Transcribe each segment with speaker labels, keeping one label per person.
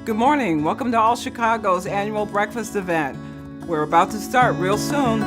Speaker 1: Good morning. Welcome to All Chicago's annual breakfast event. We're about to start real soon.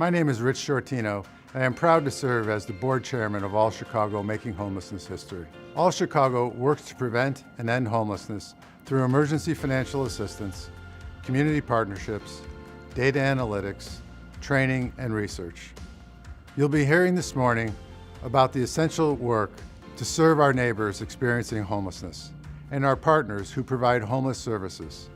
Speaker 2: My name is Rich Shortino, and I am proud to serve as the board chairman of All Chicago Making Homelessness History. All Chicago works to prevent and end homelessness through emergency financial assistance, community partnerships, data analytics, training, and research. You'll be hearing this morning about the essential work to serve our neighbors experiencing homelessness and our partners who provide homeless services.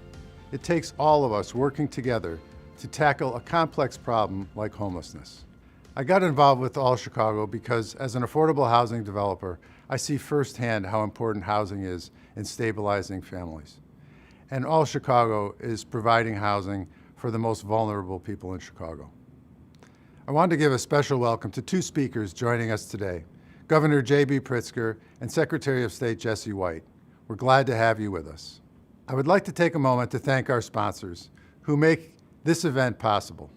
Speaker 2: It takes all of us working together to tackle a complex problem like homelessness. I got involved with All Chicago because as an affordable housing developer, I see firsthand how important housing is in stabilizing families. And All Chicago is providing housing for the most vulnerable people in Chicago. I want to give a special welcome to two speakers joining us today, Governor J.B. Pritzker and Secretary of State Jesse White. We're glad to have you with us. I would like to take a moment to thank our sponsors who make this event possible.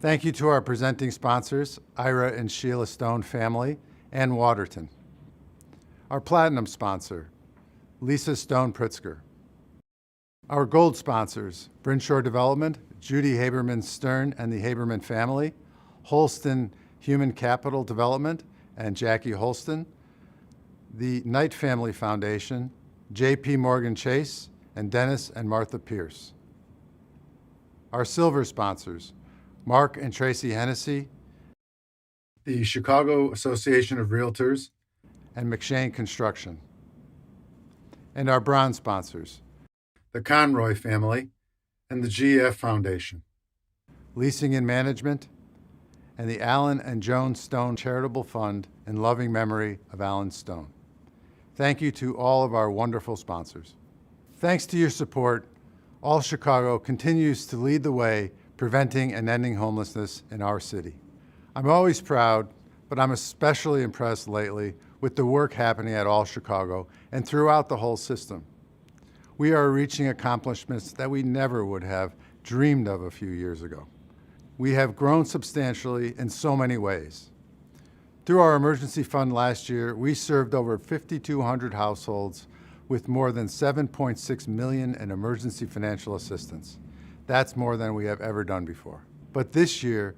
Speaker 2: Thank you to our presenting sponsors, Ira and Sheila Stone family and Waterton. Our platinum sponsor, Lisa Stone Pritzker. Our gold sponsors, Brinshaw Development, Judy Haberman Stern and the Haberman family, Holston Human Capital Development and Jackie Holston, the Knight Family Foundation, J.P. Morgan Chase, and Dennis and Martha Pierce. Our silver sponsors, Mark and Tracy Hennessy, the Chicago Association of Realtors, and McShane Construction. And our bronze sponsors, the Conroy family and the GF Foundation, Leasing and Management, and the Allen and Joan Stone Charitable Fund in loving memory of Alan Stone. Thank you to all of our wonderful sponsors. Thanks to your support, All Chicago continues to lead the way preventing and ending homelessness in our city. I'm always proud, but I'm especially impressed lately with the work happening at All Chicago and throughout the whole system. We are reaching accomplishments that we never would have dreamed of a few years ago. We have grown substantially in so many ways. Through our emergency fund last year, we served over 5,200 households with more than $7.6 million in emergency financial assistance. That's more than we have ever done before. But this year,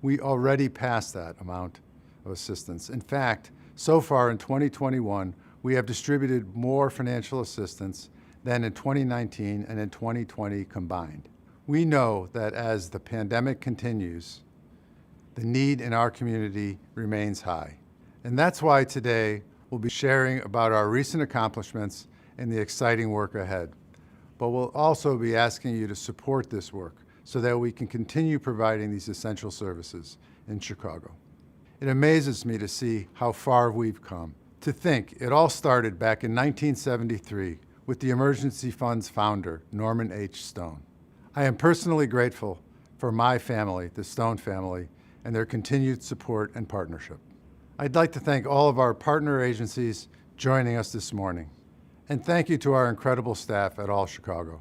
Speaker 2: we already passed that amount of assistance. In fact, so far in 2021, we have distributed more financial assistance than in 2019 and in 2020 combined. We know that as the pandemic continues, the need in our community remains high. And that's why today we'll be sharing about our recent accomplishments and the exciting work ahead. But we'll also be asking you to support this work so that we can continue providing these essential services in Chicago. It amazes me to see how far we've come. To think it all started back in 1973 with the Emergency Fund's founder, Norman H. Stone. I am personally grateful for my family, the Stone family, and their continued support and partnership. I'd like to thank all of our partner agencies joining us this morning. And thank you to our incredible staff at All Chicago.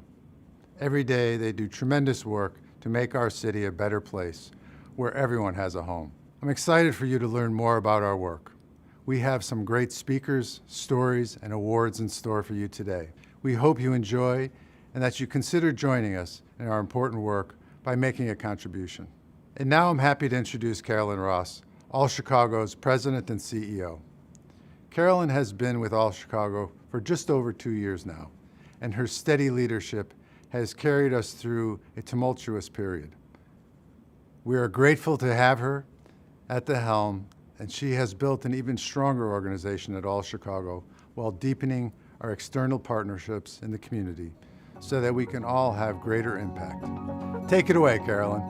Speaker 2: Every day they do tremendous work to make our city a better place where everyone has a home. I'm excited for you to learn more about our work. We have some great speakers, stories, and awards in store for you today. We hope you enjoy and that you consider joining us in our important work by making a contribution. And now I'm happy to introduce Carolyn Ross, All Chicago's President and CEO. Carolyn has been with All Chicago for just over 2 years now, and her steady leadership has carried us through a tumultuous period. We are grateful to have her at the helm, and she has built an even stronger organization at All Chicago while deepening our external partnerships in the community so that we can all have greater impact. Take it away, Carolyn.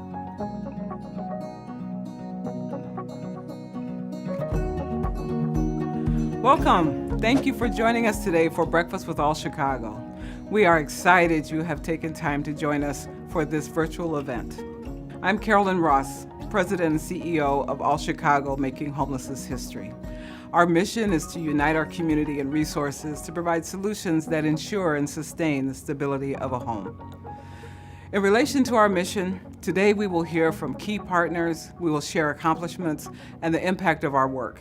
Speaker 1: Welcome. Thank you for joining us today for Breakfast with All Chicago. We are excited you have taken time to join us for this virtual event. I'm Carolyn Ross, President and CEO of All Chicago Making Homelessness History. Our mission is to unite our community and resources to provide solutions that ensure and sustain the stability of a home. In relation to our mission, today we will hear from key partners, we will share accomplishments, and the impact of our work.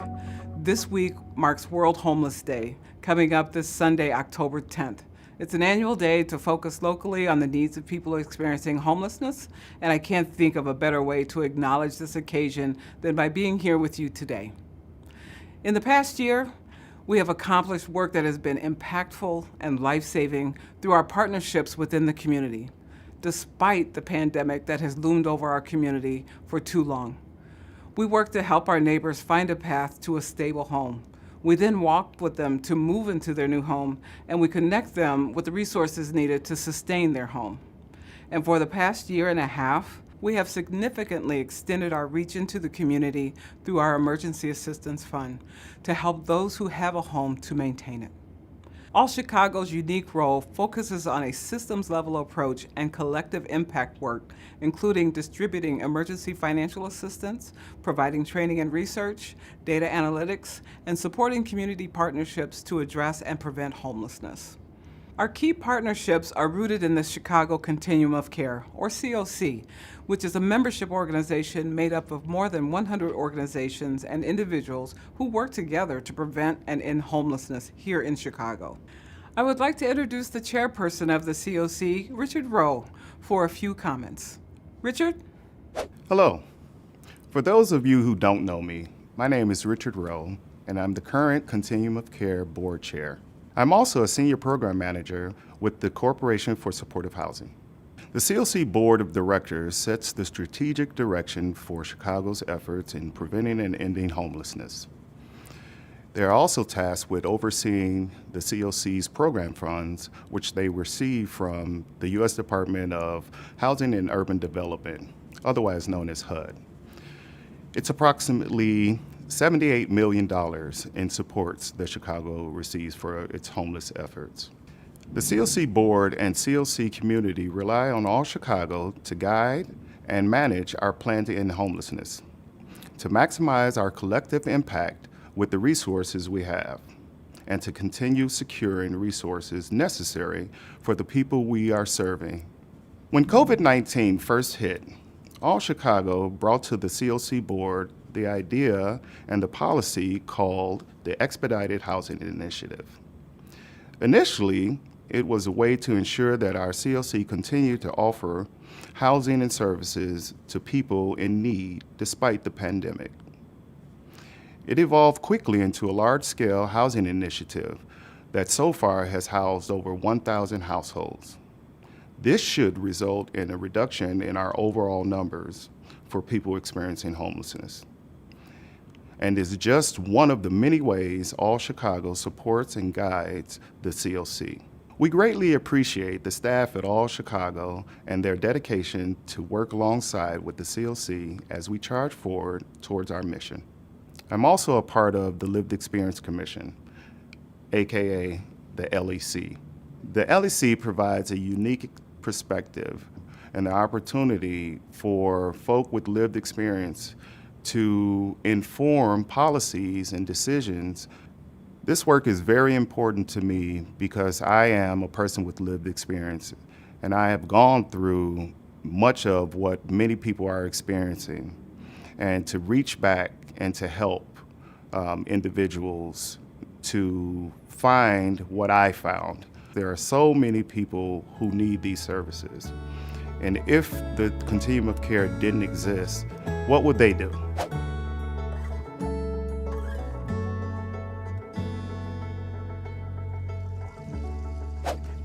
Speaker 1: This week marks World Homeless Day, coming up this Sunday, October 10th. It's an annual day to focus locally on the needs of people experiencing homelessness, and I can't think of a better way to acknowledge this occasion than by being here with you today. In the past year, we have accomplished work that has been impactful and life-saving through our partnerships within the community, despite the pandemic that has loomed over our community for too long. We work to help our neighbors find a path to a stable home. We then walk with them to move into their new home, and we connect them with the resources needed to sustain their home. And for the past year and a half, we have significantly extended our reach into the community through our Emergency Assistance Fund to help those who have a home to maintain it. All Chicago's unique role focuses on a systems-level approach and collective impact work, including distributing emergency financial assistance, providing training and research, data analytics, and supporting community partnerships to address and prevent homelessness. Our key partnerships are rooted in the Chicago Continuum of Care, or COC, which is a membership organization made up of more than 100 organizations and individuals who work together to prevent and end homelessness here in Chicago. I would like to introduce the chairperson of the COC, Richard Rowe, for a few comments. Richard?
Speaker 3: Hello. For those of you who don't know me, my name is Richard Rowe, and I'm the current Continuum of Care Board Chair. I'm also a Senior Program Manager with the Corporation for Supportive Housing. The COC Board of Directors sets the strategic direction for Chicago's efforts in preventing and ending homelessness. They are also tasked with overseeing the COC's program funds, which they receive from the U.S. Department of Housing and Urban Development, otherwise known as HUD. It's approximately $78 million in supports that Chicago receives for its homeless efforts. The COC Board and COC community rely on All Chicago to guide and manage our plan to end homelessness, to maximize our collective impact with the resources we have, and to continue securing resources necessary for the people we are serving. When COVID-19 first hit, All Chicago brought to the COC Board the idea and the policy called the Expedited Housing Initiative. Initially, it was a way to ensure that our COC continued to offer housing and services to people in need despite the pandemic. It evolved quickly into a large-scale housing initiative that so far has housed over 1,000 households. This should result in a reduction in our overall numbers for people experiencing homelessness, and is just one of the many ways All Chicago supports and guides the COC. We greatly appreciate the staff at All Chicago and their dedication to work alongside with the COC as we charge forward towards our mission. I'm also a part of the Lived Experience Commission, aka the LEC. The LEC provides a unique perspective and the opportunity for folk with lived experience to inform policies and decisions. This work is very important to me because I am a person with lived experience, and I have gone through much of what many people are experiencing, and to reach back and to help individuals to find what I found. There are so many people who need these services. And if the continuum of care didn't exist, what would they do?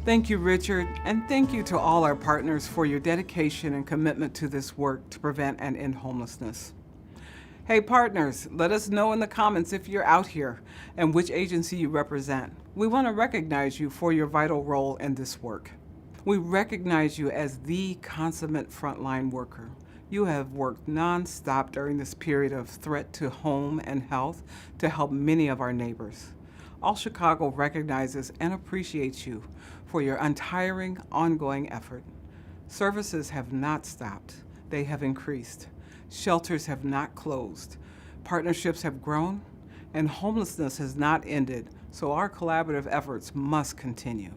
Speaker 1: Thank you, Richard, and thank you to all our partners for your dedication and commitment to this work to prevent and end homelessness. Hey partners, let us know in the comments if you're out here and which agency you represent. We want to recognize you for your vital role in this work. We recognize you as the consummate frontline worker. You have worked non-stop during this period of threat to home and health to help many of our neighbors. All Chicago recognizes and appreciates you for your untiring, ongoing effort. Services have not stopped, they have increased. Shelters have not closed, partnerships have grown, and homelessness has not ended, so our collaborative efforts must continue.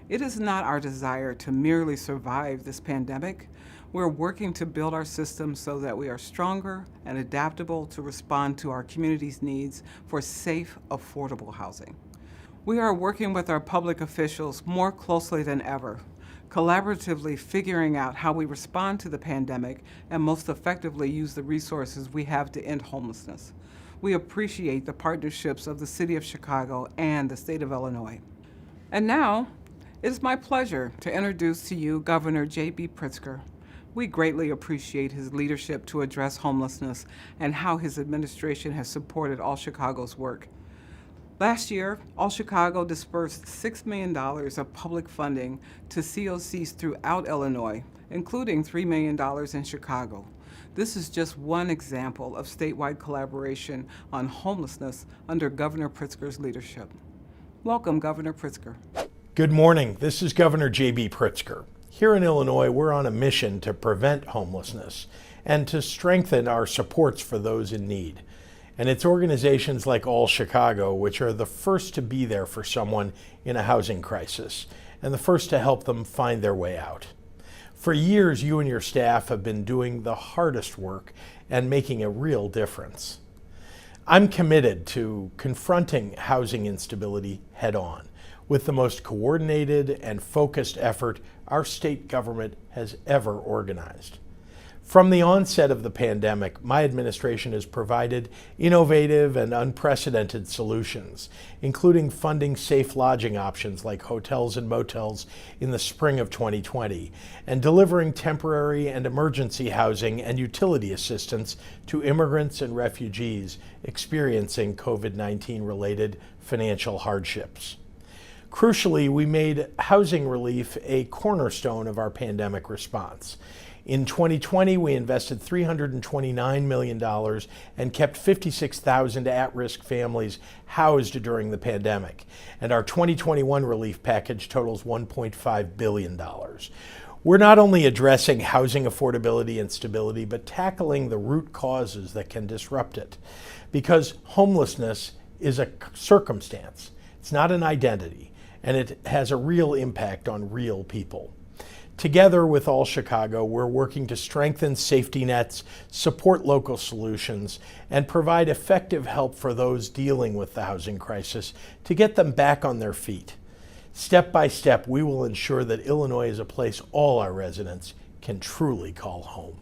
Speaker 1: It is not our desire to merely survive this pandemic. We're working to build our systems so that we are stronger and adaptable to respond to our community's needs for safe, affordable housing. We are working with our public officials more closely than ever, collaboratively figuring out how we respond to the pandemic and most effectively use the resources we have to end homelessness. We appreciate the partnerships of the City of Chicago and the State of Illinois. And now, it is my pleasure to introduce to you Governor J.B. Pritzker. We greatly appreciate his leadership to address homelessness and how his administration has supported All Chicago's work. Last year, All Chicago dispersed $6 million of public funding to COCs throughout Illinois, including $3 million in Chicago. This is just one example of statewide collaboration on homelessness under Governor Pritzker's leadership. Welcome, Governor Pritzker.
Speaker 4: Good morning. This is Governor J.B. Pritzker. Here in Illinois, we're on a mission to prevent homelessness and to strengthen our supports for those in need. And it's organizations like All Chicago which are the first to be there for someone in a housing crisis and the first to help them find their way out. For years, you and your staff have been doing the hardest work and making a real difference. I'm committed to confronting housing instability head on with the most coordinated and focused effort our state government has ever organized. From the onset of the pandemic, my administration has provided innovative and unprecedented solutions, including funding safe lodging options like hotels and motels in the spring of 2020, and delivering temporary and emergency housing and utility assistance to immigrants and refugees experiencing COVID-19 related financial hardships. Crucially, we made housing relief a cornerstone of our pandemic response. In 2020, we invested $329 million and kept 56,000 at-risk families housed during the pandemic. And our 2021 relief package totals $1.5 billion. We're not only addressing housing affordability and stability, but tackling the root causes that can disrupt it. Because homelessness is a circumstance, it's not an identity, and it has a real impact on real people. Together with All Chicago, we're working to strengthen safety nets, support local solutions, and provide effective help for those dealing with the housing crisis to get them back on their feet. Step by step, we will ensure that Illinois is a place all our residents can truly call home.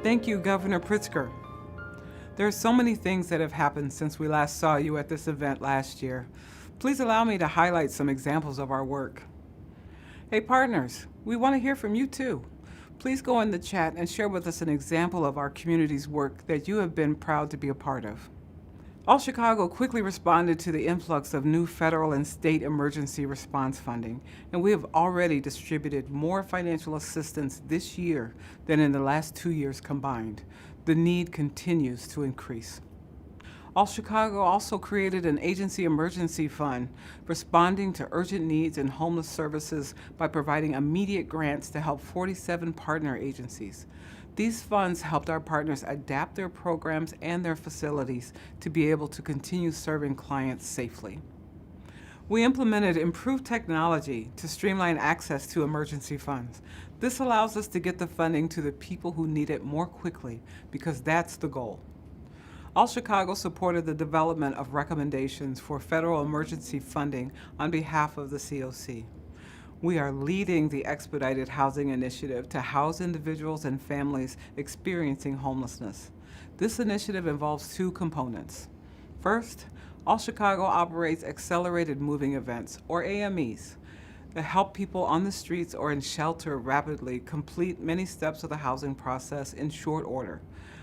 Speaker 1: Thank you, Governor Pritzker. There are so many things that have happened since we last saw you at this event last year. Please allow me to highlight some examples of our work. Hey partners, we want to hear from you too. Please go in the chat and share with us an example of our community's work that you have been proud to be a part of. All Chicago quickly responded to the influx of new federal and state emergency response funding, and we have already distributed more financial assistance this year than in the last 2 years combined. The need continues to increase. All Chicago also created an agency emergency fund, responding to urgent needs in homeless services by providing immediate grants to help 47 partner agencies. These funds helped our partners adapt their programs and their facilities to be able to continue serving clients safely. We implemented improved technology to streamline access to emergency funds. This allows us to get the funding to the people who need it more quickly, because that's the goal. All Chicago supported the development of recommendations for federal emergency funding on behalf of the COC. We are leading the Expedited Housing Initiative to house individuals and families experiencing homelessness. This initiative involves two components. First, All Chicago operates accelerated moving events, or AMEs, that help people on the streets or in shelter rapidly complete many steps of the housing process in short order.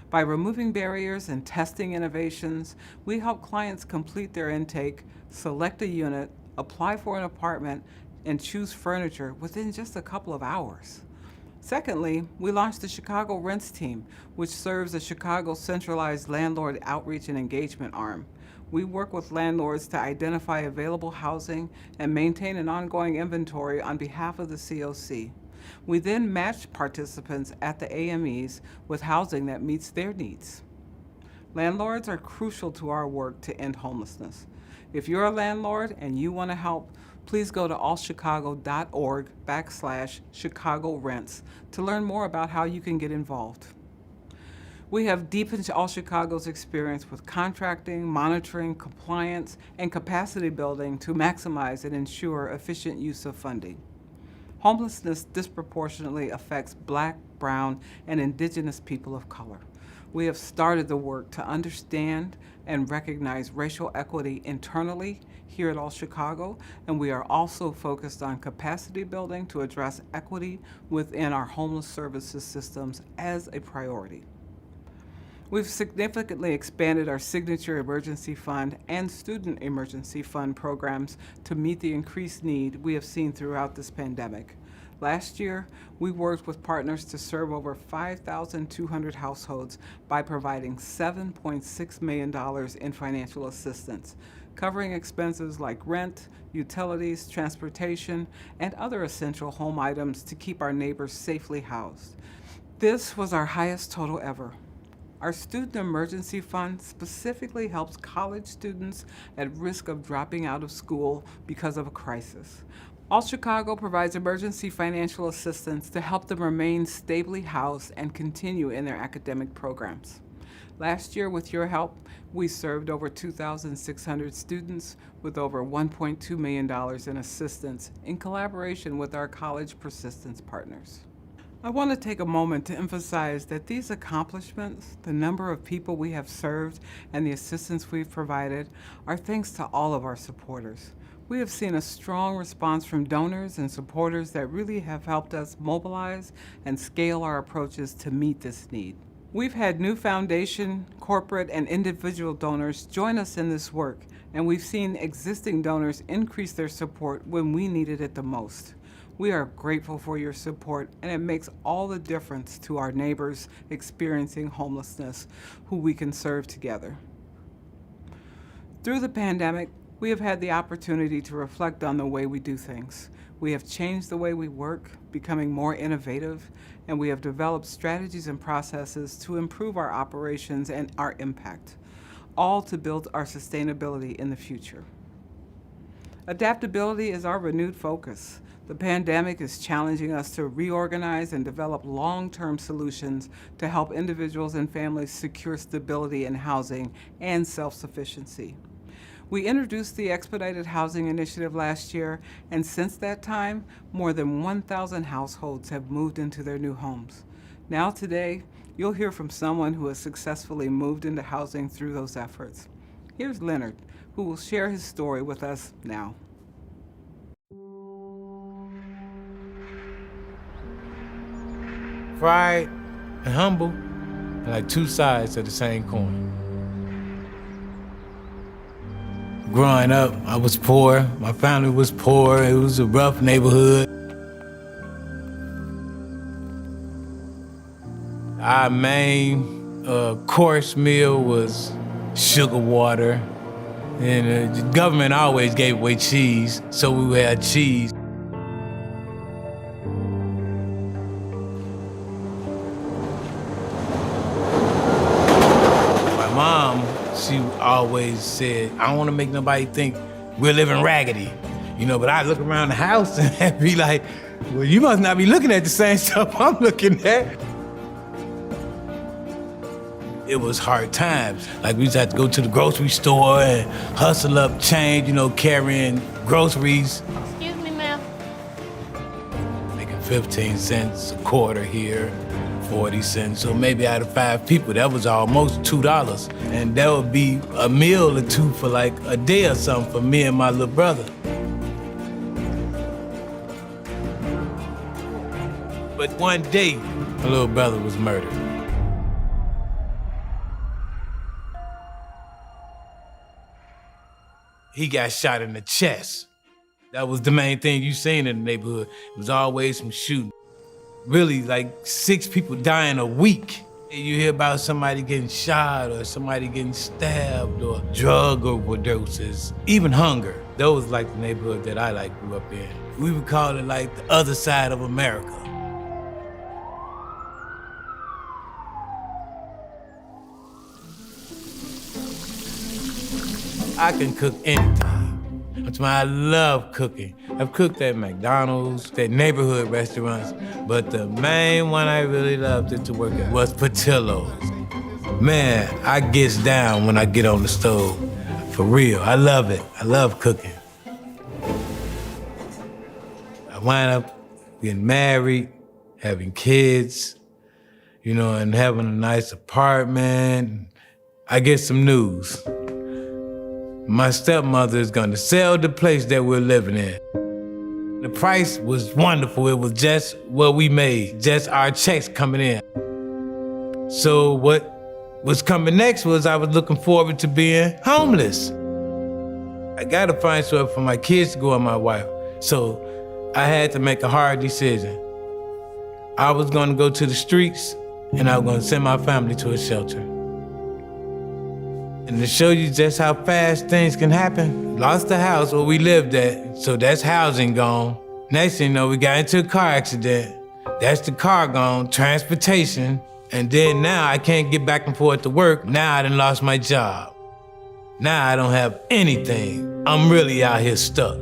Speaker 1: By removing barriers and testing innovations, we help clients complete their intake, select a unit, apply for an apartment, and choose furniture within just a couple of hours. Secondly, we launched the Chicago Rents Team, which serves as Chicago's centralized landlord outreach and engagement arm. We work with landlords to identify available housing and maintain an ongoing inventory on behalf of the COC. We then match participants at the AMEs with housing that meets their needs. Landlords are crucial to our work to end homelessness. If you're a landlord and you want to help, please go to allchicago.org/Chicago Rents to learn more about how you can get involved. We have deepened All Chicago's experience with contracting, monitoring, compliance, and capacity building to maximize and ensure efficient use of funding. Homelessness disproportionately affects Black, Brown, and Indigenous people of color. We have started the work to understand and recognize racial equity internally here at All Chicago, and we are also focused on capacity building to address equity within our homeless services systems as a priority. We've significantly expanded our Signature Emergency Fund and Student Emergency Fund programs to meet the increased need we have seen throughout this pandemic. Last year, we worked with partners to serve over 5,200 households by providing $7.6 million in financial assistance, covering expenses like rent, utilities, transportation, and other essential home items to keep our neighbors safely housed. This was our highest total ever. Our Student Emergency Fund specifically helps college students at risk of dropping out of school because of a crisis. All Chicago provides emergency financial assistance to help them remain stably housed and continue in their academic programs. Last year, with your help, we served over 2,600 students with over $1.2 million in assistance in collaboration with our college persistence partners. I want to take a moment to emphasize that these accomplishments, the number of people we have served, and the assistance we've provided are thanks to all of our supporters. We have seen a strong response from donors and supporters that really have helped us mobilize and scale our approaches to meet this need. We've had new foundation, corporate, and individual donors join us in this work, and we've seen existing donors increase their support when we needed it the most. We are grateful for your support, and it makes all the difference to our neighbors experiencing homelessness who we can serve together. Through the pandemic, we have had the opportunity to reflect on the way we do things. We have changed the way we work, becoming more innovative, and we have developed strategies and processes to improve our operations and our impact, all to build our sustainability in the future. Adaptability is our renewed focus. The pandemic is challenging us to reorganize and develop long-term solutions to help individuals and families secure stability in housing and self-sufficiency. We introduced the Expedited Housing Initiative last year, and since that time, more than 1,000 households have moved into their new homes. Now today, you'll hear from someone who has successfully moved into housing through those efforts. Here's Leonard, who will share his story with us now.
Speaker 5: Pride and humble are like two sides of the same coin. Growing up, I was poor. My family was poor. It was a rough neighborhood. Our main course meal was sugar water. And the government always gave away cheese, so we would have cheese. My mom, she always said, I don't want to make nobody think we're living raggedy. You know, but I look around the house and be like, well, you must not be looking at the same stuff I'm looking at. It was hard times. Like we used to have to go to the grocery store and hustle up change, you know, carrying groceries.
Speaker 6: Excuse me, ma'am.
Speaker 5: Making 15 cents a quarter here, 40 cents. So maybe out of 5 people, that was almost $2. And that would be a meal or two for like a day or something for me and my little brother. But one day, my little brother was murdered. He got shot in the chest. That was the main thing you seen in the neighborhood. It was always some shooting. Really, like 6 people dying a week. You hear about somebody getting shot or somebody getting stabbed or drug overdoses, even hunger. That was like the neighborhood that I grew up in. We would call it like the other side of America. I can cook anything. That's why I love cooking. I've cooked at McDonald's, at neighborhood restaurants, but the main one I really loved to work at was Portillo's. Man, I gets down when I get on the stove. For real, I love it. I love cooking. I wind up getting married, having kids, you know, and having a nice apartment. I get some news. My stepmother is gonna sell the place that we're living in. The price was wonderful. It was just what we made, just our checks coming in. So what was coming next was I was looking forward to being homeless. I gotta find somewhere for my kids to go and my wife. So I had to make a hard decision. I was gonna go to the streets and I was gonna send my family to a shelter. And to show you just how fast things can happen, lost the house where we lived at, so that's housing gone. Next thing you know, we got into a car accident. That's the car gone, transportation. And then now I can't get back and forth to work. Now I done lost my job. Now I don't have anything. I'm really out here stuck.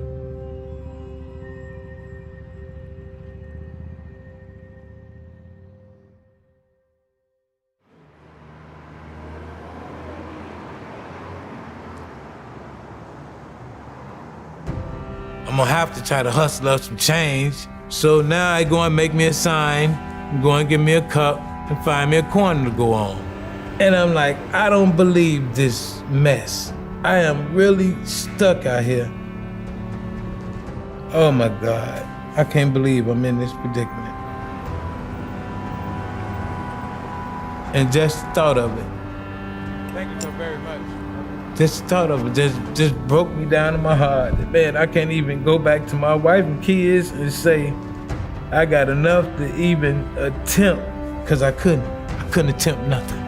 Speaker 5: I'm gonna have to try to hustle up some change. So now I go and make me a sign, go and get me a cup, and find me a corner to go on. And I'm like, I don't believe this mess. I am really stuck out here. Oh my God, I can't believe I'm in this predicament. And just the thought of it. Thank you so very much. Just the thought of it just broke me down in my heart. Man, I can't even go back to my wife and kids and say I got enough to even attempt, because I couldn't attempt nothing.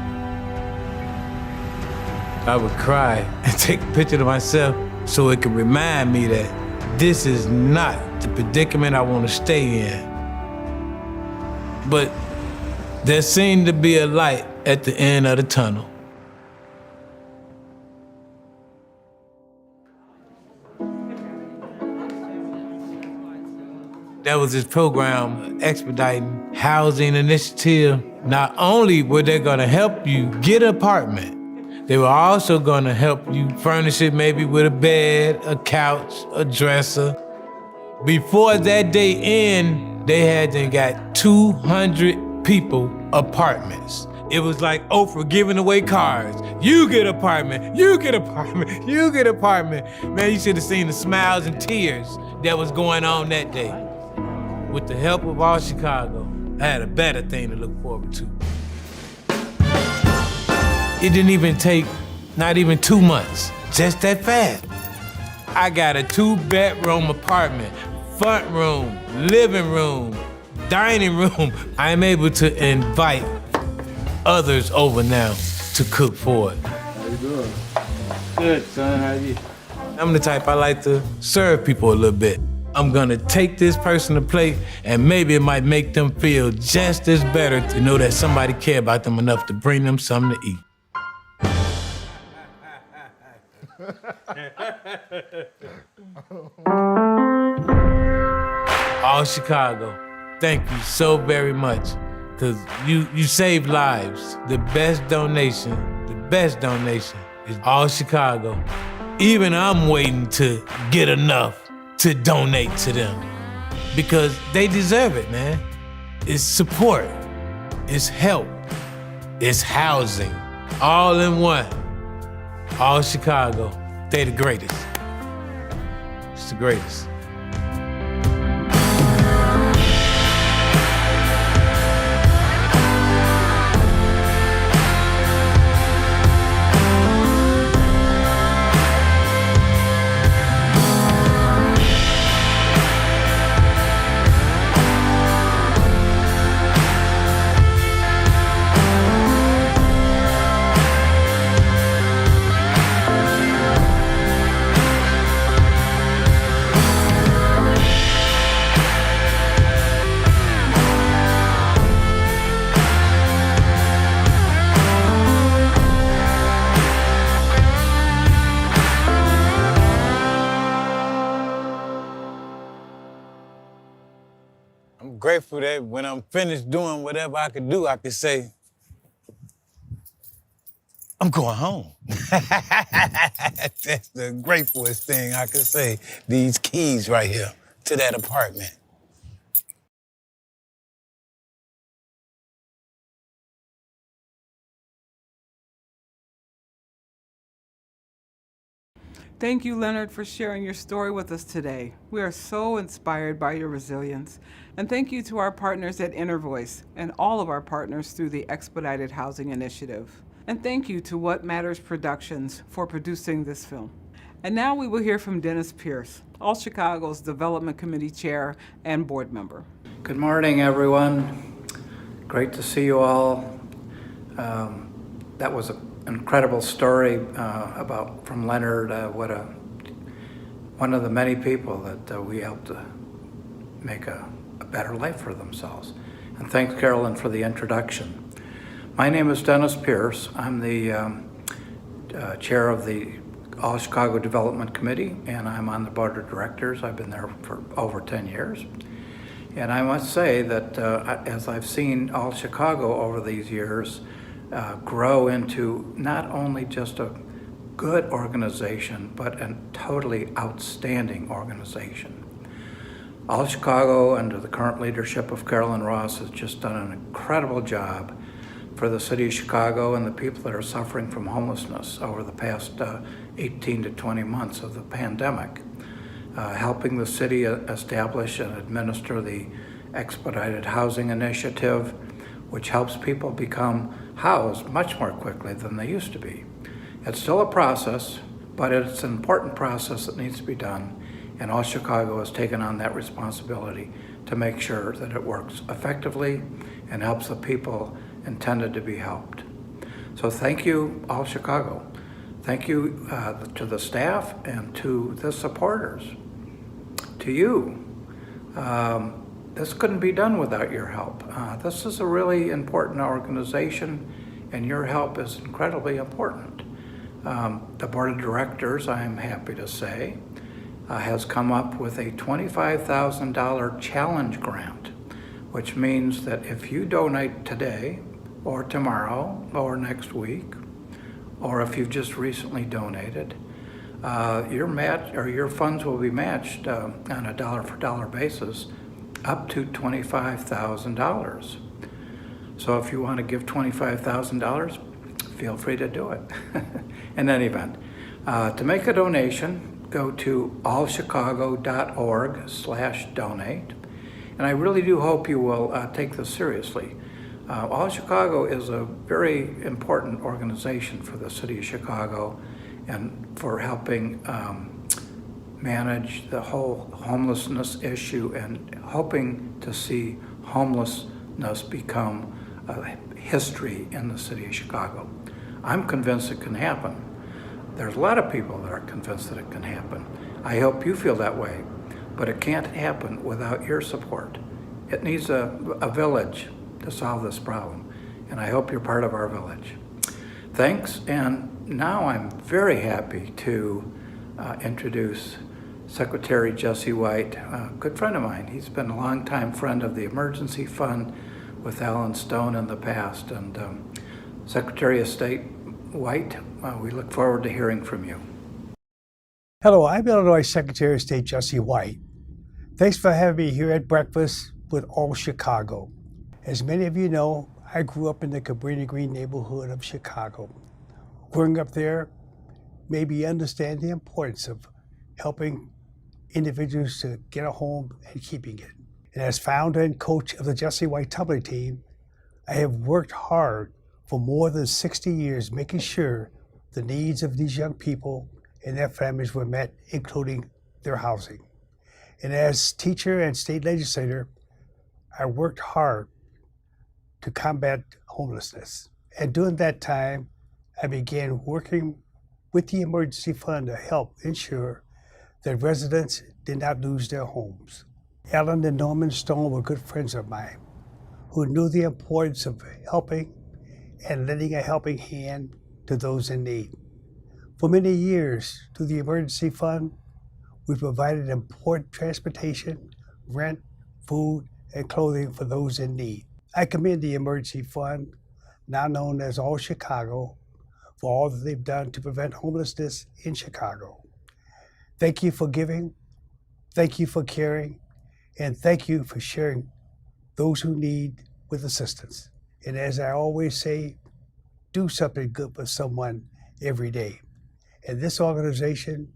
Speaker 5: I would cry and take a picture of myself so it could remind me that this is not the predicament I want to stay in. But there seemed to be a light at the end of the tunnel. There was this program expediting housing initiative. Not only were they gonna help you get an apartment, they were also gonna help you furnish it maybe with a bed, a couch, a dresser. Before that day end, they had then got 200 people apartments. It was like Oprah giving away cars. You get apartment, you get apartment, you get apartment. Man, you should have seen the smiles and tears that was going on that day. With the help of all Chicago, I had a better thing to look forward to. It didn't even take not even 2 months, just that fast. I got a 2-bedroom apartment, front room, living room, dining room. I'm able to invite others over now to cook for it. Good. Good, son. How you? I'm the type I like to serve people a little bit. I'm gonna take this person to plate, and maybe it might make them feel just as better to know that somebody care about them enough to bring them something to eat. All Chicago, thank you so very much, because you saved lives. The best donation is All Chicago. Even I'm waiting to get enough to donate to them, because they deserve it, man. It's support, it's help, it's housing, all in one. All Chicago, they the greatest. It's the greatest. I'm grateful that when I'm finished doing whatever I could do, I could say, I'm going home. That's the gratefulest thing I could say. These keys right here to that apartment.
Speaker 1: Thank you, Leonard, for sharing your story with us today. We are so inspired by your resilience. And thank you to our partners at Inner Voice and all of our partners through the Expedited Housing Initiative. And thank you to What Matters Productions for producing this film. And now we will hear from Dennis Pierce, All Chicago's Development Committee Chair and Board Member.
Speaker 6: Good morning, everyone. Great to see you all. That was an incredible story from Leonard. One of the many people that we helped to make a better life for themselves. And thanks, Carolyn, for the introduction. My name is Dennis Pierce. I'm the chair of the All Chicago Development Committee, and I'm on the board of directors. I've been there for over 10 years. And I must say that as I've seen All Chicago over these years grow into not only just a good organization, but a totally outstanding organization. All Chicago, under the current leadership of Carolyn Ross, has just done an incredible job for the city of Chicago and the people that are suffering from homelessness over the past 18 to 20 months of the pandemic, helping the city establish and administer the Expedited Housing Initiative, which helps people become housed much more quickly than they used to be. It's still a process, but it's an important process that needs to be done, and All Chicago has taken on that responsibility to make sure that it works effectively and helps the people intended to be helped. So thank you, All Chicago. Thank you to the staff and to the supporters. To you, this couldn't be done without your help. This is a really important organization, and your help is incredibly important. The board of directors, I'm happy to say, has come up with a $25,000 challenge grant, which means that if you donate today or tomorrow or next week, or if you've just recently donated, your funds will be matched on a dollar-for-dollar basis up to $25,000. So if you want to give $25,000, feel free to do it. In any event, to make a donation, go to allchicago.org/donate. And I really do hope you will take this seriously. All Chicago is a very important organization for the city of Chicago and for helping manage the whole homelessness issue and hoping to see homelessness become a history in the city of Chicago. I'm convinced it can happen. There's a lot of people that are convinced that it can happen. I hope you feel that way, but it can't happen without your support. It needs a village to solve this problem, and I hope you're part of our village. Thanks, and now I'm very happy to introduce Secretary Jesse White, a good friend of mine. He's been a longtime friend of the Emergency Fund with Alan Stone in the past, and Secretary of State White, we look forward to hearing from you.
Speaker 7: Hello, I'm Illinois Secretary of State Jesse White. Thanks for having me here at Breakfast with All Chicago. As many of you know, I grew up in the Cabrini Green neighborhood of Chicago. Growing up there made me understand the importance of helping individuals to get a home and keeping it. And as founder and coach of the Jesse White Tumbling team, I have worked hard for more than 60 years making sure the needs of these young people and their families were met, including their housing. And as teacher and state legislator, I worked hard to combat homelessness. And during that time, I began working with the Emergency Fund to help ensure that residents did not lose their homes. Alan and Norman Stone were good friends of mine who knew the importance of helping and lending a helping hand to those in need. For many years, through the Emergency Fund, we provided important transportation, rent, food, and clothing for those in need. I commend the Emergency Fund, now known as All Chicago, for all that they've done to prevent homelessness in Chicago. Thank you for giving, thank you for caring, and thank you for sharing those who need with assistance. And as I always say, do something good for someone every day. And this organization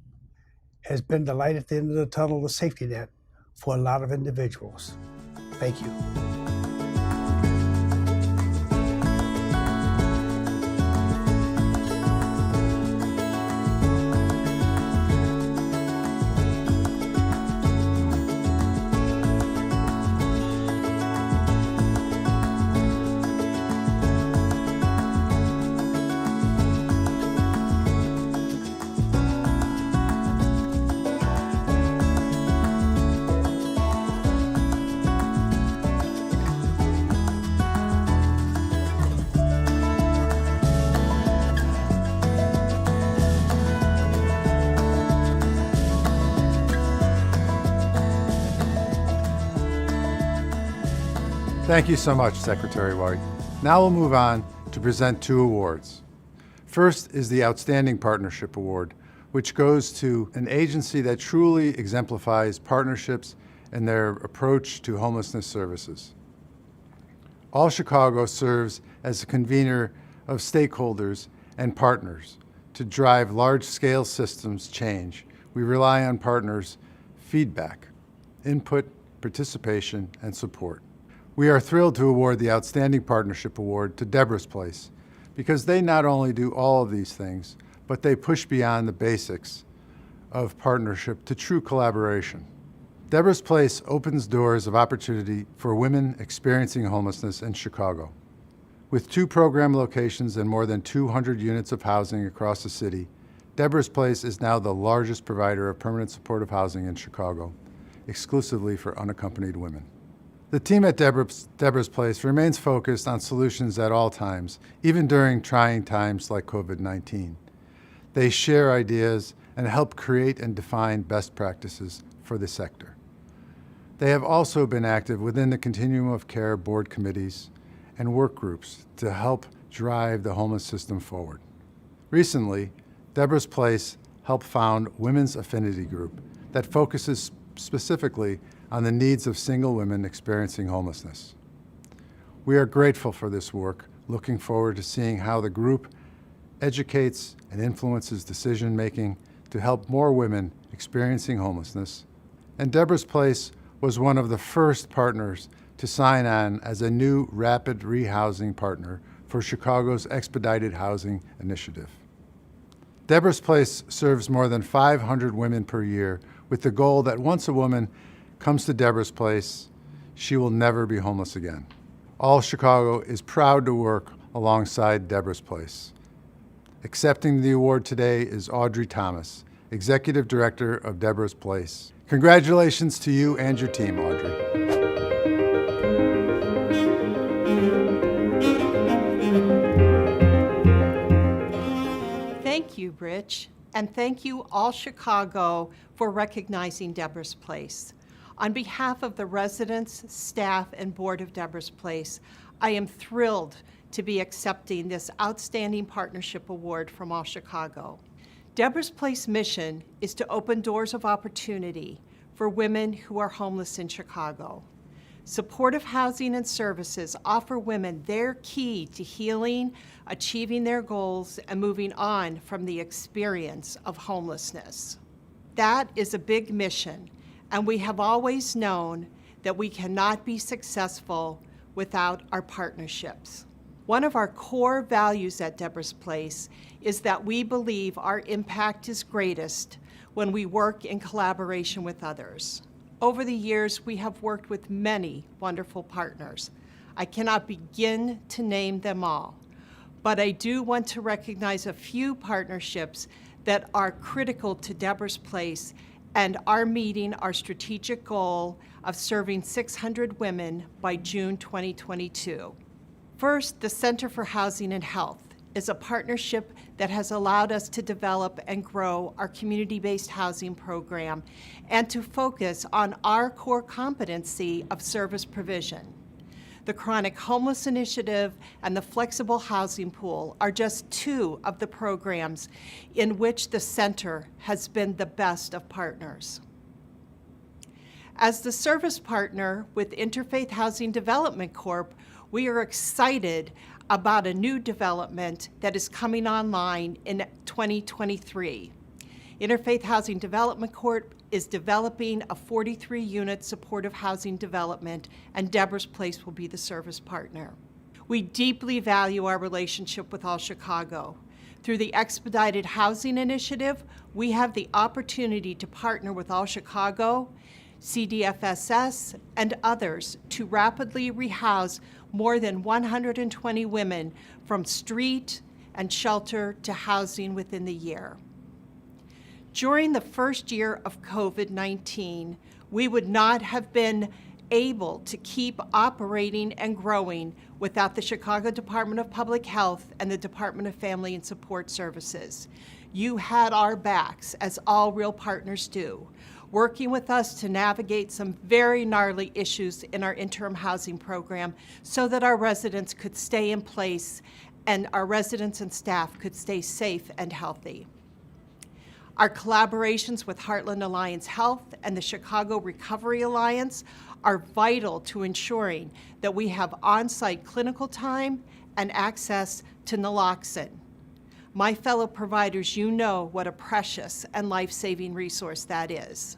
Speaker 7: has been the light at the end of the tunnel, the safety net for a lot of individuals. Thank you.
Speaker 2: Thank you so much, Secretary White. Now we'll move on to present two awards. First is the Outstanding Partnership Award, which goes to an agency that truly exemplifies partnerships in their approach to homelessness services. All Chicago serves as a convener of stakeholders and partners to drive large-scale systems change. We rely on partners' feedback, input, participation, and support. We are thrilled to award the Outstanding Partnership Award to Deborah's Place because they not only do all of these things, but they push beyond the basics of partnership to true collaboration. Deborah's Place opens doors of opportunity for women experiencing homelessness in Chicago. With 2 program locations and more than 200 units of housing across the city, Deborah's Place is now the largest provider of permanent supportive housing in Chicago, exclusively for unaccompanied women. The team at Deborah's Place remains focused on solutions at all times, even during trying times like COVID-19. They share ideas and help create and define best practices for the sector. They have also been active within the Continuum of Care board committees and work groups to help drive the homeless system forward. Recently, Deborah's Place helped found Women's Affinity Group that focuses specifically on the needs of single women experiencing homelessness. We are grateful for this work, looking forward to seeing how the group educates and influences decision-making to help more women experiencing homelessness. And Deborah's Place was one of the first partners to sign on as a new rapid rehousing partner for Chicago's Expedited Housing Initiative. Deborah's Place serves more than 500 women per year with the goal that once a woman comes to Deborah's Place, she will never be homeless again. All Chicago is proud to work alongside Deborah's Place. Accepting the award today is Audrey Thomas, Executive Director of Deborah's Place. Congratulations to you and your team, Audrey.
Speaker 8: Thank you, Rich, and thank you all Chicago for recognizing Deborah's Place. On behalf of the residents, staff, and board of Deborah's Place, I am thrilled to be accepting this Outstanding Partnership Award from All Chicago. Deborah's Place mission is to open doors of opportunity for women who are homeless in Chicago. Supportive housing and services offer women their key to healing, achieving their goals, and moving on from the experience of homelessness. That is a big mission, and we have always known that we cannot be successful without our partnerships. One of our core values at Deborah's Place is that we believe our impact is greatest when we work in collaboration with others. Over the years, we have worked with many wonderful partners. I cannot begin to name them all, but I do want to recognize a few partnerships that are critical to Deborah's Place and are meeting our strategic goal of serving 600 women by June 2022. First, the Center for Housing and Health is a partnership that has allowed us to develop and grow our community-based housing program and to focus on our core competency of service provision. The Chronic Homeless Initiative and the Flexible Housing Pool are just two of the programs in which the center has been the best of partners. As the service partner with Interfaith Housing Development Corp., we are excited about a new development that is coming online in 2023. Interfaith Housing Development Corp. is developing a 43-unit supportive housing development, and Deborah's Place will be the service partner. We deeply value our relationship with All Chicago. Through the Expedited Housing Initiative, we have the opportunity to partner with All Chicago, CDFSS, and others to rapidly rehouse more than 120 women from street and shelter to housing within the year. During the first year of COVID-19, we would not have been able to keep operating and growing without the Chicago Department of Public Health and the Department of Family and Support Services. You had our backs, as all real partners do, working with us to navigate some very gnarly issues in our interim housing program so that our residents could stay in place and our residents and staff could stay safe and healthy. Our collaborations with Heartland Alliance Health and the Chicago Recovery Alliance are vital to ensuring that we have on-site clinical time and access to naloxone. My fellow providers, you know what a precious and life-saving resource that is.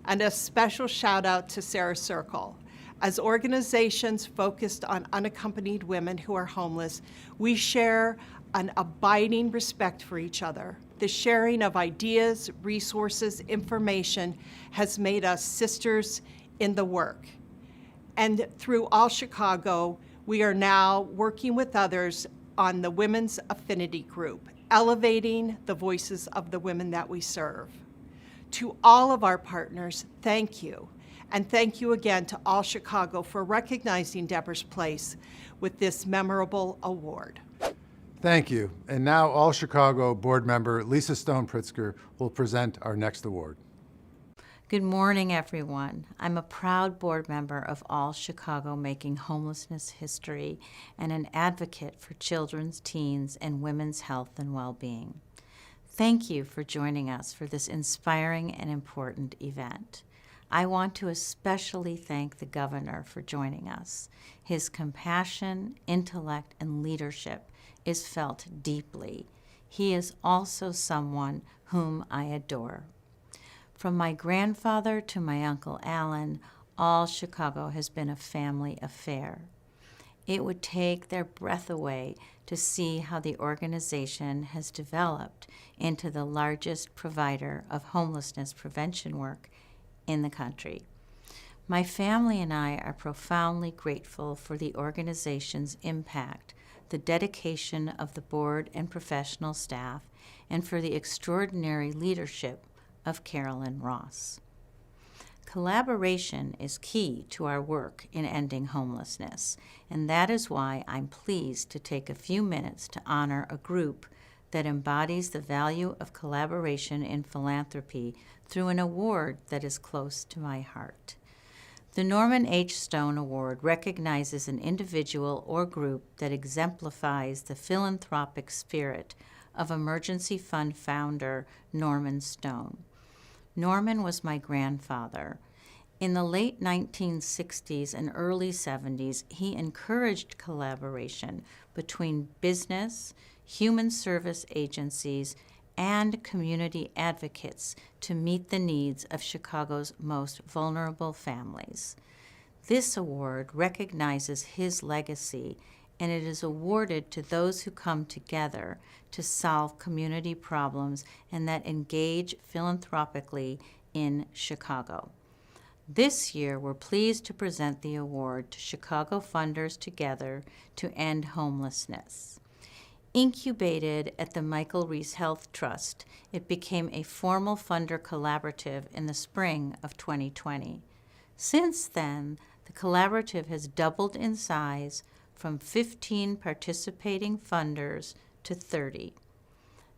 Speaker 8: And a special shout out to Sarah Circle. As organizations focused on unaccompanied women who are homeless, we share an abiding respect for each other. The sharing of ideas, resources, information has made us sisters in the work. And through All Chicago, we are now working with others on the Women's Affinity Group, elevating the voices of the women that we serve. To all of our partners, thank you. And thank you again to All Chicago for recognizing Deborah's Place with this memorable award.
Speaker 2: Thank you. And now All Chicago board member Lisa Stone Pritzker will present our next award.
Speaker 9: Good morning, everyone. I'm a proud board member of All Chicago Making Homelessness History and an advocate for children's, teens, and women's health and well-being. Thank you for joining us for this inspiring and important event. I want to especially thank the governor for joining us. His compassion, intellect, and leadership is felt deeply. He is also someone whom I adore. From my grandfather to my Uncle Alan, All Chicago has been a family affair. It would take their breath away to see how the organization has developed into the largest provider of homelessness prevention work in the country. My family and I are profoundly grateful for the organization's impact, the dedication of the board and professional staff, and for the extraordinary leadership of Carolyn Ross. Collaboration is key to our work in ending homelessness, and that is why I'm pleased to take a few minutes to honor a group that embodies the value of collaboration in philanthropy through an award that is close to my heart. The Norman H. Stone Award recognizes an individual or group that exemplifies the philanthropic spirit of emergency fund founder Norman Stone. Norman was my grandfather. In the late 1960s and early 70s, he encouraged collaboration between business, human service agencies, and community advocates to meet the needs of Chicago's most vulnerable families. This award recognizes his legacy, and it is awarded to those who come together to solve community problems and that engage philanthropically in Chicago. This year, we're pleased to present the award to Chicago Funders Together to End Homelessness. Incubated at the Michael Reese Health Trust, it became a formal funder collaborative in the spring of 2020. Since then, the collaborative has doubled in size from 15 participating funders to 30.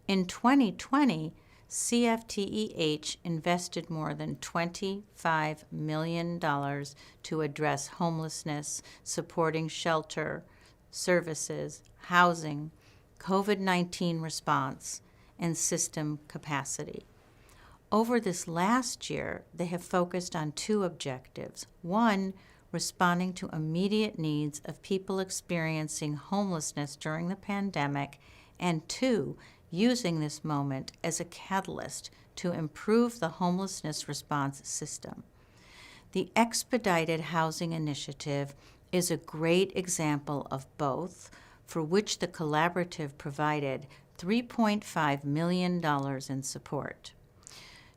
Speaker 9: In 2020, CFTEH invested more than $25 million to address homelessness, supporting shelter, services, housing, COVID-19 response, and system capacity. Over this last year, they have focused on two objectives. One, responding to immediate needs of people experiencing homelessness during the pandemic, and two, using this moment as a catalyst to improve the homelessness response system. The Expedited Housing Initiative is a great example of both, for which the collaborative provided $3.5 million in support.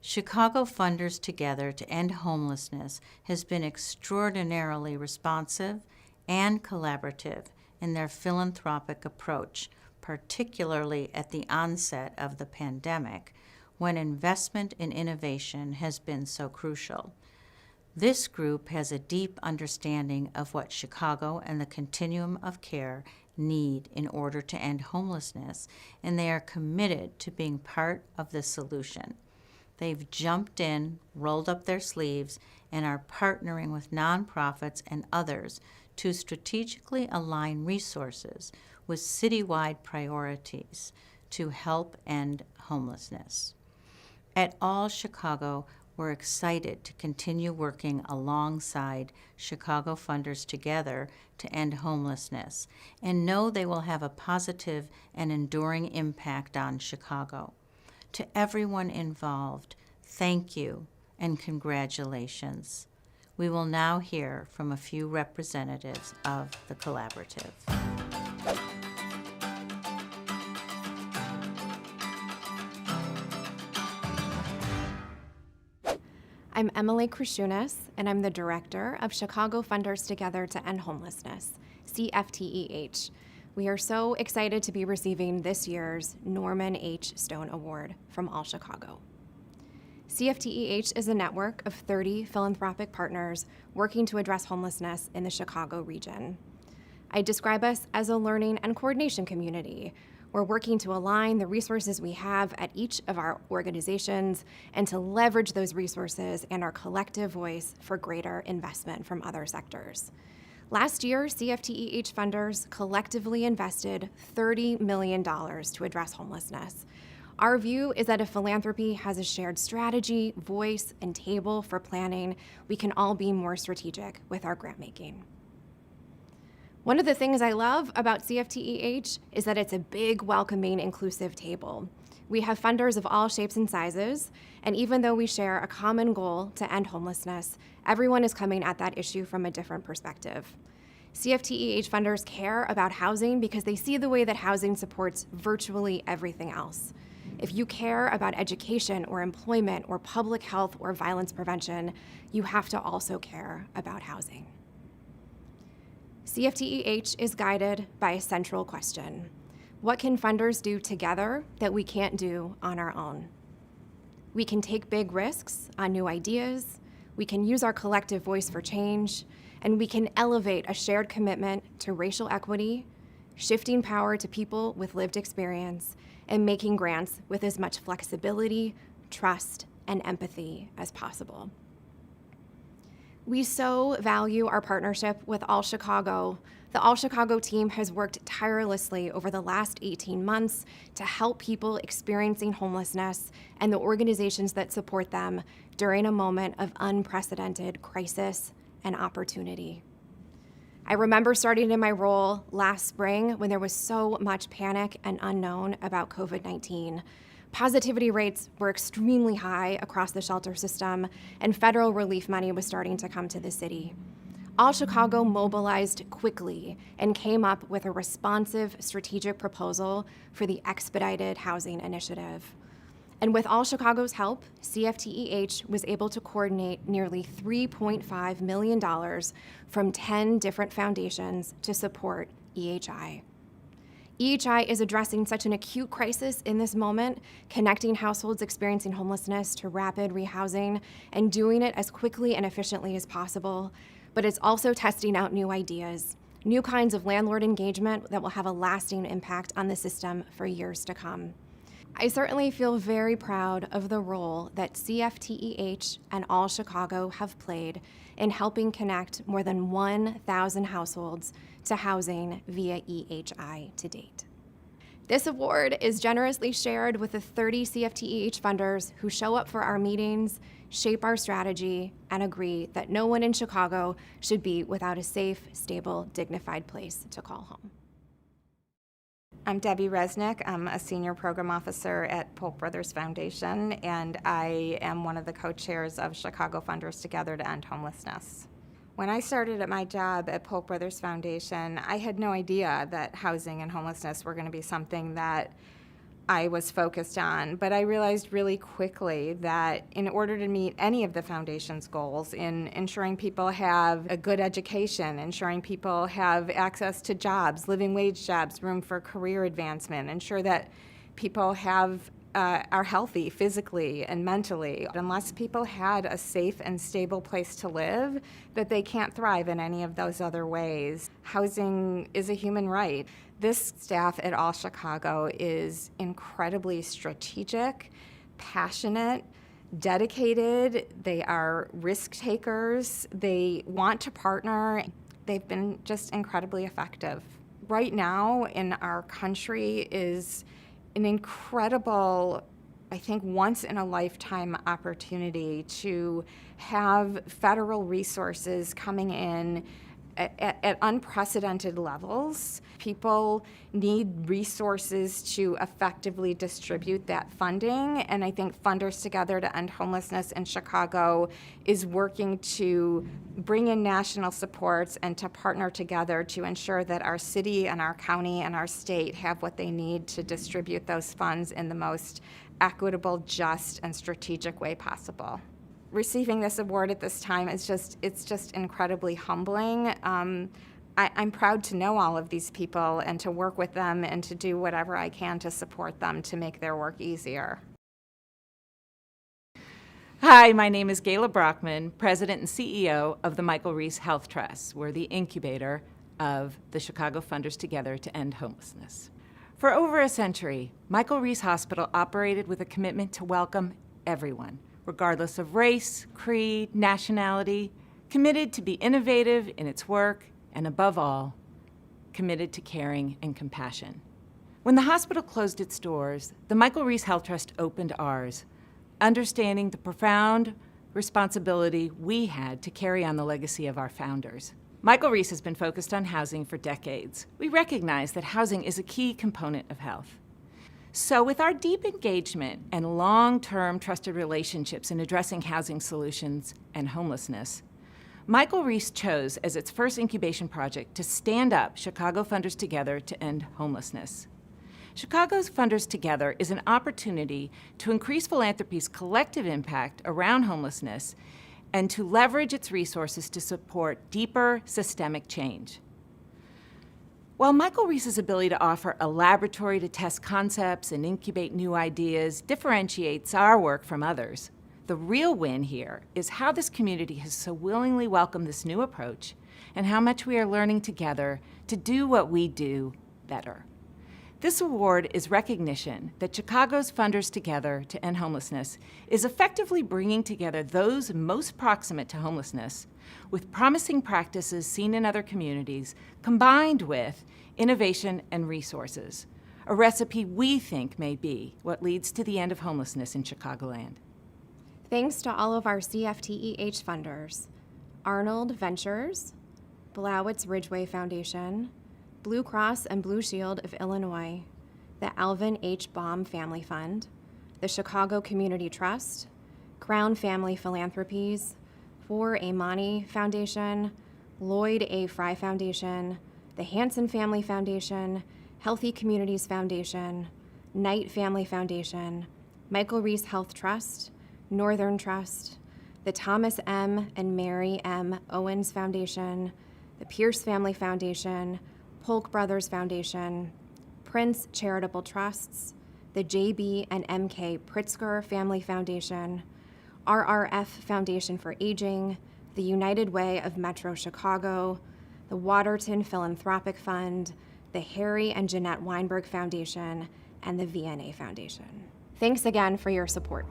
Speaker 9: Chicago Funders Together to End Homelessness has been extraordinarily responsive and collaborative in their philanthropic approach, particularly at the onset of the pandemic, when investment in innovation has been so crucial. This group has a deep understanding of what Chicago and the Continuum of Care need in order to end homelessness, and they are committed to being part of the solution. They've jumped in, rolled up their sleeves, and are partnering with nonprofits and others to strategically align resources with citywide priorities to help end homelessness. At All Chicago, we're excited to continue working alongside Chicago Funders Together to end homelessness and know they will have a positive and enduring impact on Chicago. To everyone involved, thank you and congratulations. We will now hear from a few representatives of the collaborative.
Speaker 10: I'm Emily Krashunas, and I'm the director of Chicago Funders Together to End Homelessness, CFTEH. We are so excited to be receiving this year's Norman H. Stone Award from All Chicago. CFTEH is a network of 30 philanthropic partners working to address homelessness in the Chicago region. I describe us as a learning and coordination community. We're working to align the resources we have at each of our organizations and to leverage those resources and our collective voice for greater investment from other sectors. Last year, CFTEH funders collectively invested $30 million to address homelessness. Our view is that if philanthropy has a shared strategy, voice, and table for planning, we can all be more strategic with our grant making. One of the things I love about CFTEH is that it's a big, welcoming, inclusive table. We have funders of all shapes and sizes, and even though we share a common goal to end homelessness, everyone is coming at that issue from a different perspective. CFTEH funders care about housing because they see the way that housing supports virtually everything else. If you care about education or employment or public health or violence prevention, you have to also care about housing. CFTEH is guided by a central question. What can funders do together that we can't do on our own? We can take big risks on new ideas, we can use our collective voice for change, and we can elevate a shared commitment to racial equity, shifting power to people with lived experience, and making grants with as much flexibility, trust, and empathy as possible. We so value our partnership with All Chicago. The All Chicago team has worked tirelessly over the last 18 months to help people experiencing homelessness and the organizations that support them during a moment of unprecedented crisis and opportunity. I remember starting in my role last spring when there was so much panic and unknown about COVID-19. Positivity rates were extremely high across the shelter system, and federal relief money was starting to come to the city. All Chicago mobilized quickly and came up with a responsive strategic proposal for the Expedited Housing Initiative. And with All Chicago's help, CFTEH was able to coordinate nearly $3.5 million from 10 different foundations to support EHI. EHI is addressing such an acute crisis in this moment, connecting households experiencing homelessness to rapid rehousing and doing it as quickly and efficiently as possible. But it's also testing out new ideas, new kinds of landlord engagement that will have a lasting impact on the system for years to come. I certainly feel very proud of the role that CFTEH and All Chicago have played in helping connect more than 1,000 households to housing via EHI to date. This award is generously shared with the 30 CFTEH funders who show up for our meetings, shape our strategy, and agree that no one in Chicago should be without a safe, stable, dignified place to call home.
Speaker 11: I'm Debbie Resnick. I'm a senior program officer at Polk Brothers Foundation, and I am one of the co-chairs of Chicago Funders Together to End Homelessness. When I started at my job at Polk Brothers Foundation, I had no idea that housing and homelessness were going to be something that I was focused on, but I realized really quickly that in order to meet any of the foundation's goals in ensuring people have a good education, ensuring people have access to jobs, living wage jobs, room for career advancement, ensure that people are healthy physically and mentally. Unless people had a safe and stable place to live, that they can't thrive in any of those other ways. Housing is a human right. This staff at All Chicago is incredibly strategic, passionate, dedicated. They are risk takers. They want to partner. They've been just incredibly effective. Right now in our country is an incredible, I think, once-in-a-lifetime opportunity to have federal resources coming in at unprecedented levels. People need resources to effectively distribute that funding, and I think Funders Together to End Homelessness in Chicago is working to bring in national supports and to partner together to ensure that our city and our county and our state have what they need to distribute those funds in the most equitable, just, and strategic way possible. Receiving this award at this time is it's just incredibly humbling. I'm proud to know all of these people and to work with them and to do whatever I can to support them to make their work easier.
Speaker 12: Hi, my name is Gayla Brockman, President and CEO of the Michael Reese Health Trust. We're the incubator of the Chicago Funders Together to End Homelessness. For over a century, Michael Reese Hospital operated with a commitment to welcome everyone, regardless of race, creed, nationality, committed to be innovative in its work, and above all, committed to caring and compassion. When the hospital closed its doors, the Michael Reese Health Trust opened ours, understanding the profound responsibility we had to carry on the legacy of our founders. Michael Reese has been focused on housing for decades. We recognize that housing is a key component of health. So with our deep engagement and long-term trusted relationships in addressing housing solutions and homelessness, Michael Reese chose as its first incubation project to stand up Chicago Funders Together to End Homelessness. Chicago's Funders Together is an opportunity to increase philanthropy's collective impact around homelessness and to leverage its resources to support deeper systemic change. While Michael Reese's ability to offer a laboratory to test concepts and incubate new ideas differentiates our work from others, the real win here is how this community has so willingly welcomed this new approach and how much we are learning together to do what we do better. This award is recognition that Chicago's Funders Together to End Homelessness is effectively bringing together those most proximate to homelessness with promising practices seen in other communities combined with innovation and resources, a recipe we think may be what leads to the end of homelessness in Chicagoland.
Speaker 10: Thanks to all of our CFTEH funders, Arnold Ventures, Blowitz Ridgeway Foundation, Blue Cross and Blue Shield of Illinois, the Alvin H. Baum Family Fund, the Chicago Community Trust, Crown Family Philanthropies, For Amani Foundation, Lloyd A. Fry Foundation, the Hanson Family Foundation, Healthy Communities Foundation, Knight Family Foundation, Michael Reese Health Trust, Northern Trust, the Thomas M. and Mary M. Owens Foundation, the Pierce Family Foundation, Polk Brothers Foundation, Prince Charitable Trusts, the J.B. and M.K. Pritzker Family Foundation, RRF Foundation for Aging, the United Way of Metro Chicago, the Waterton Philanthropic Fund, the Harry and Jeanette Weinberg Foundation, and the VNA Foundation. Thanks again for your support.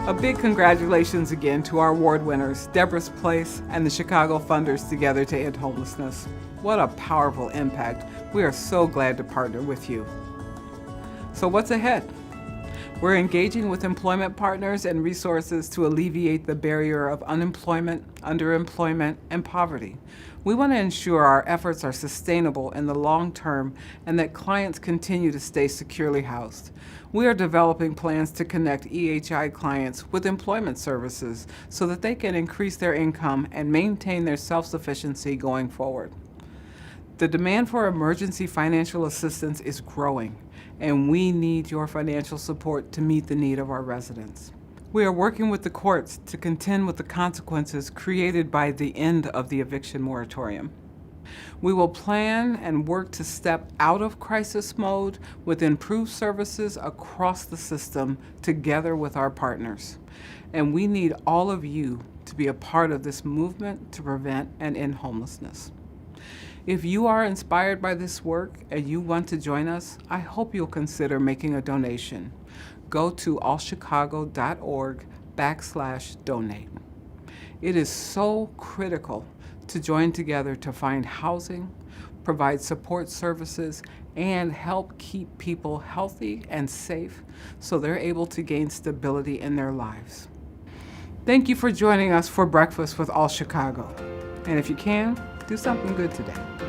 Speaker 1: A big congratulations again to our award winners, Deborah's Place and the Chicago Funders Together to End Homelessness. What a powerful impact. We are so glad to partner with you. So what's ahead? We're engaging with employment partners and resources to alleviate the barrier of unemployment, underemployment, and poverty. We want to ensure our efforts are sustainable in the long term and that clients continue to stay securely housed. We are developing plans to connect EHI clients with employment services so that they can increase their income and maintain their self-sufficiency going forward. The demand for emergency financial assistance is growing, and we need your financial support to meet the need of our residents. We are working with the courts to contend with the consequences created by the end of the eviction moratorium. We will plan and work to step out of crisis mode with improved services across the system together with our partners. And we need all of you to be a part of this movement to prevent and end homelessness. If you are inspired by this work and you want to join us, I hope you'll consider making a donation. Go to allchicago.org/donate. It is so critical to join together to find housing, provide support services, and help keep people healthy and safe so they're able to gain stability in their lives. Thank you for joining us for Breakfast with All Chicago. And if you can, do something good today.